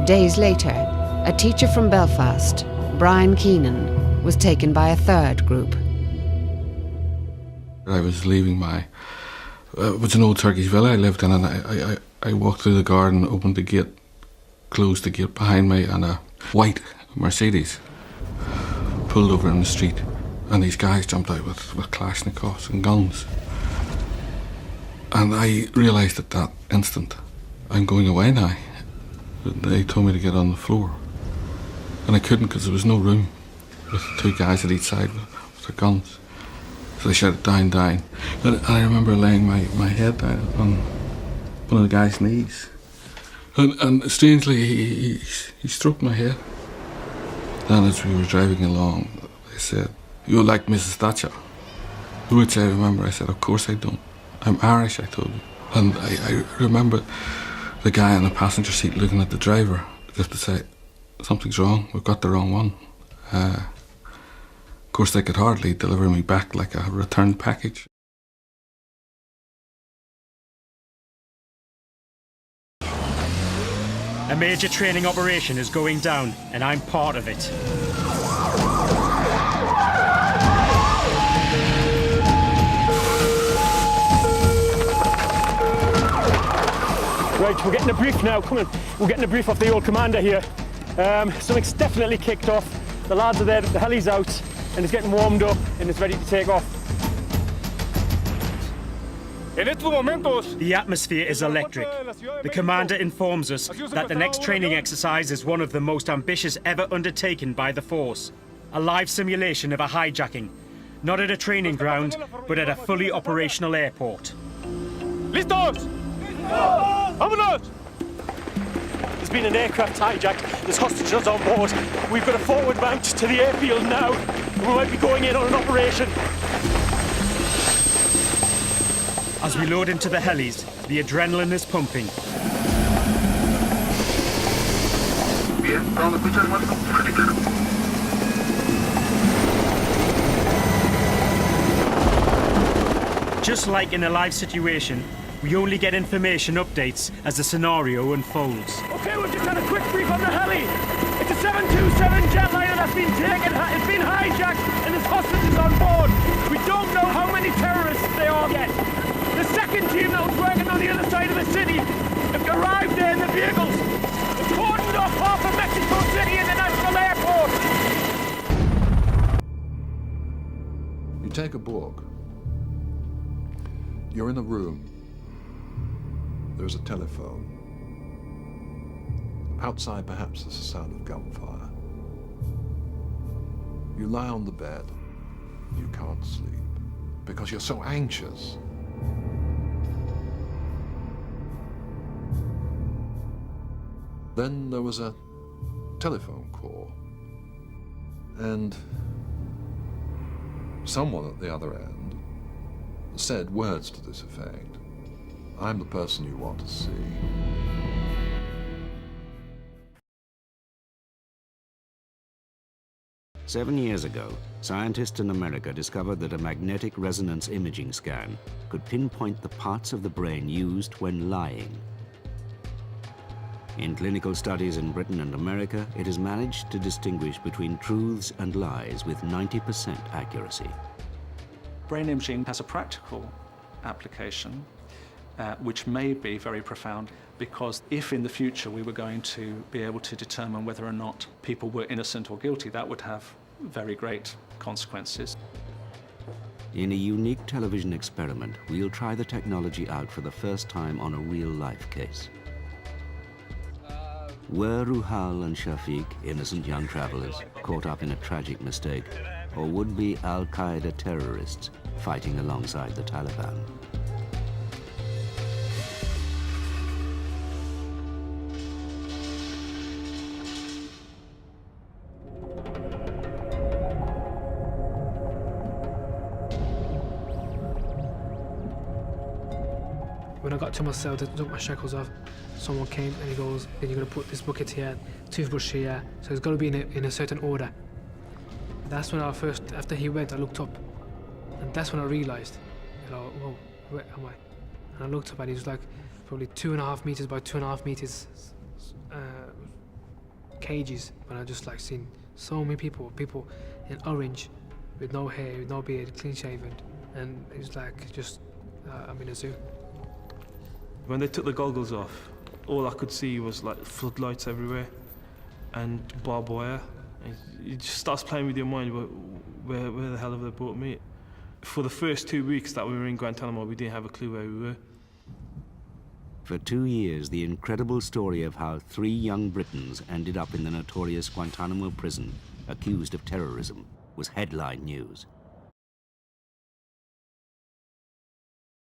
Days later, a teacher from Belfast, Brian Keenan, was taken by a third group. I was leaving it was an old Turkish villa I lived in, and I walked through the garden, opened the gate, closed the gate behind me, and a white Mercedes pulled over in the street, and these guys jumped out with Kalashnikovs and guns. And I realised at that instant, I'm going away now. They told me to get on the floor, and I couldn't because there was no room, with two guys at each side with their guns. So they shouted, "Down, down." And I remember laying my head down on one of the guy's knees. And strangely, he stroked my head. And as we were driving along, they said, "You like Mrs. Thatcher?" Which I remember, I said, "Of course I don't. I'm Irish," I told you. And I remember the guy in the passenger seat looking at the driver, as if to say, "Something's wrong, we've got the wrong one." Of course, they could hardly deliver me back like a returned package. A major training operation is going down, and I'm part of it. Right, we're getting a brief now. Come on, we're getting a brief off the old commander here. Something's definitely kicked off. The lads are there, the heli's out, and it's getting warmed up, and it's ready to take off. The atmosphere is electric. The commander informs us that the next training exercise is one of the most ambitious ever undertaken by the force. A live simulation of a hijacking, not at a training ground, but at a fully operational airport. Listos! Vámonos! There's been an aircraft hijacked. There's hostages on board. We've got a forward mount to the airfield now. We might be going in on an operation. As we load into the helis, the adrenaline is pumping. Just like in a live situation, we only get information updates as the scenario unfolds. Okay, we've just had a quick brief on the heli. It's a 727 jetliner that's been taken, it's been hijacked, and there's hostages on board. We don't know how many terrorists they are yet. The second team that was working on the other side of the city have arrived there in the vehicles. They've cordoned off half of Mexico City International Airport. You take a book. You're in a room. There's a telephone. Outside, perhaps there's the sound of gunfire. You lie on the bed. You can't sleep because you're so anxious. Then there was a telephone call, and someone at the other end said words to this effect: "I'm the person you want to see." Seven years ago, scientists in America discovered that a magnetic resonance imaging scan could pinpoint the parts of the brain used when lying. In clinical studies in Britain and America, it has managed to distinguish between truths and lies with 90% accuracy. Brain imaging has a practical application which may be very profound, because if in the future we were going to be able to determine whether or not people were innocent or guilty, that would have very great consequences. In a unique television experiment, we'll try the technology out for the first time on a real-life case. Were Ruhal and Shafiq innocent young travelers caught up in a tragic mistake, or would-be Al-Qaeda terrorists fighting alongside the Taliban? When I got to my cell to took my shackles off, someone came and he goes, "Then you're going to put this bucket here, toothbrush here, so it's got to be in a certain order." That's when after he went, I looked up, and that's when I realised, whoa, where am I? And I looked up and he was like probably 2.5 meters by 2.5 meters cages, but I just like seen so many people in orange, with no hair, with no beard, clean shaven, and it's like just I'm in a zoo. When they took the goggles off, all I could see was like floodlights everywhere and barbed wire. And it just starts playing with your mind, where the hell have they brought me? For the first 2 weeks that we were in Guantanamo, we didn't have a clue where we were. For 2 years, the incredible story of how 3 young Britons ended up in the notorious Guantanamo prison, accused of terrorism, was headline news.